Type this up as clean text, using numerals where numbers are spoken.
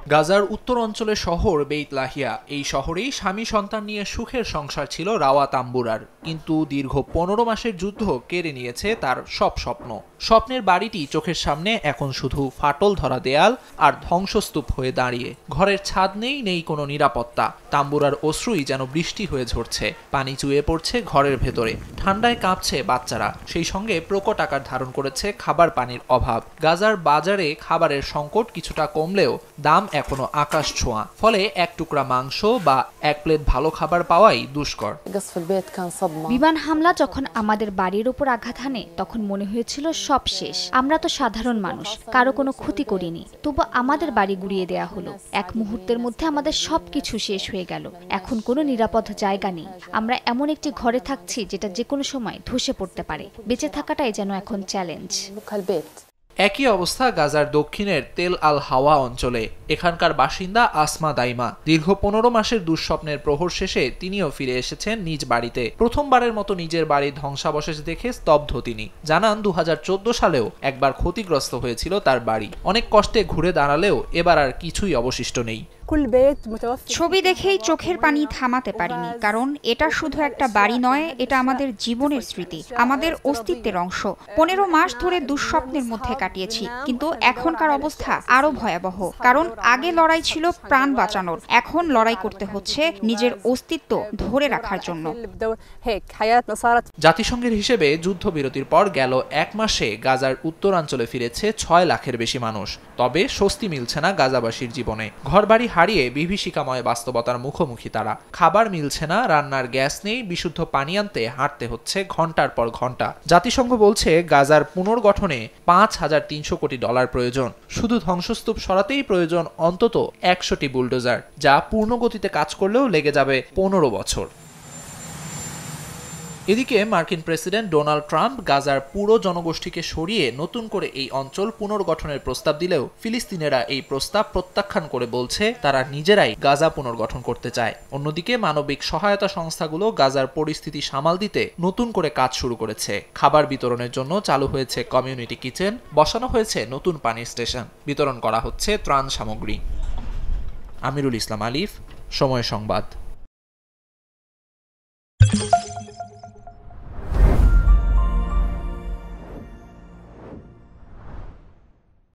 গাজার উত্তর অঞ্চলের শহর বেইত লাহিয়া। এই শহরেই স্বামী সন্তান নিয়ে সুখের সংসার ছিল রাওয়া তাম্বুরার, কিন্তু দীর্ঘ 15 মাসের যুদ্ধ কেড়ে নিয়েছে তার সব স্বপ্ন। স্বপ্নের বাড়িটি চোখের সামনে এখন শুধু ফাটল ধরা দেয়াল আর ধ্বংসস্তূপ হয়ে দাঁড়িয়ে। ঘরের ছাদ নেই কোনো নিরাপত্তা। তাম্বুরার অশ্রুই যেন বৃষ্টি হয়ে ঝরছে, পানি চুয়ে পড়ছে ঘরের ভেতরে, ঠান্ডায় কাঁপছে বাচ্চারা। সেই সঙ্গে প্রকট আকার ধারণ করেছে খাবার পানির অভাব। গাজার বাজারে খাবারের সংকট কিছুটা কমলেও দাম এখনো আকাশ ছোঁয়া। ফলে এক টুকরা মাংস বা এক প্লেট ভালো খাবার পাওয়াই দুষ্কর। বিমান হামলা যখন আমাদের বাড়ির উপর আঘাত হানে তখন মনে হয়েছিল সব শেষ। আমরা তো সাধারণ মানুষ, কারো কোনো ক্ষতি করিনি, তবু আমাদের বাড়ি গুড়িয়ে দেয়া হলো। এক মুহূর্তের মধ্যে আমাদের সবকিছু শেষ হয়ে গেল। এখন কোনো নিরাপদ জায়গা নেই। আমরা এমন একটি ঘরে থাকছি যেটা যে কোনো সময় ধসে পড়তে পারে। বেঁচে থাকাটাই যেন এখন চ্যালেঞ্জ। একই অবস্থা গাজার দক্ষিণের তেল আল হাওয়া অঞ্চলে। এখানকার বাসিন্দা আসমা দাইমা। দীর্ঘ 15 মাসের দুঃস্বপ্নের প্রহর শেষে তিনিও ফিরে এসেছেন নিজ বাড়িতে। প্রথমবারের মতো নিজের বাড়ির ধ্বংসাবশেষ দেখে স্তব্ধ তিনি। জানান 2014 সালেও একবার ক্ষতিগ্রস্ত হয়েছিল তার বাড়ি। অনেক কষ্টে ঘুরে দাঁড়ালেও এবার আর কিছুই অবশিষ্ট নেই। ছবি দেখেই চোখের পানি থামাতে পারিনি, কারণ এটা শুধু একটা বাড়ি নয়, এটা আমাদের জীবনের স্মৃতি, আমাদের অস্তিত্বের অংশ। 15 মাস ধরে দুঃস্বপ্নের মধ্যে কাটিয়েছি, কিন্তু এখনকার অবস্থা আরো ভয়াবহ। কারণ আগে লড়াই ছিল প্রাণ বাঁচানোর, এখন লড়াই করতে হচ্ছে নিজের অস্তিত্ব ধরে রাখার জন্য। জাতিসংঘের হিসেবে যুদ্ধবিরতির পর গেল 1 মাসে গাজার উত্তরাঞ্চলে ফিরেছে 6 লাখের বেশি মানুষ। তবে স্বস্তি মিলছে না গাজাবাসীর জীবনে। ঘরবাড়ি হারিয়ে বিভীষিকাময় বাস্তবতার মুখোমুখি তারা। খাবার মিলছে না, রান্নার গ্যাস নেই, বিশুদ্ধ পানি আনতে হাঁটতে হচ্ছে ঘন্টার পর ঘন্টা। জাতিসংঘ বলছে গাজার পুনর্গঠনে $5,300 কোটি প্রয়োজন। শুধু ধ্বংসস্তূপ সরাতেই প্রয়োজন অন্তত 100টি বুলডোজার, যা পূর্ণ গতিতে কাজ করলেও লেগে যাবে 15 বছর। এদিকে মার্কিন প্রেসিডেন্ট ডোনাল্ড ট্রাম্প গাজার পুরো জনগোষ্ঠীকে সরিয়ে নতুন করে এই অঞ্চল পুনর্গঠনের প্রস্তাব দিলেও ফিলিস্তিনিরা এই প্রস্তাব প্রত্যাখ্যান করে বলছে তারা নিজেরাই গাজা পুনর্গঠন করতে চায়। অন্যদিকে মানবিক সহায়তা সংস্থাগুলো গাজার পরিস্থিতি সামাল দিতে নতুন করে কাজ শুরু করেছে। খাবার বিতরণের জন্য চালু হয়েছে কমিউনিটি কিচেন, বসানো হয়েছে নতুন পানির স্টেশন, বিতরণ করা হচ্ছে ত্রাণ সামগ্রী। আমিরুল ইসলাম আলিফ, সময় সংবাদ।